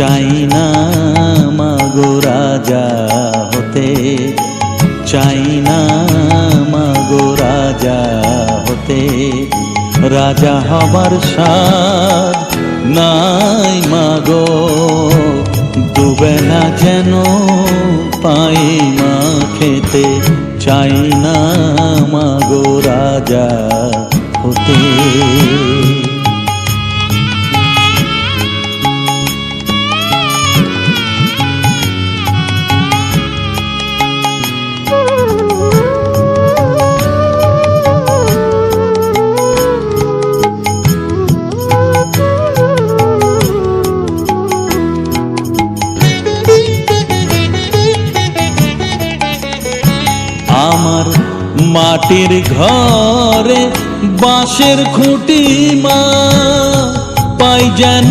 চাই না মাগো রাজা হতে, চাই না মাগো রাজা হতে। রাজা হবার স্বাদ নাই মাগো, দুবেলা যেন পাই মা খেতে। চাই না মাগো রাজা হতে। আমার মাটির ঘরে বাঁশের খুঁটি মা, পাই যেন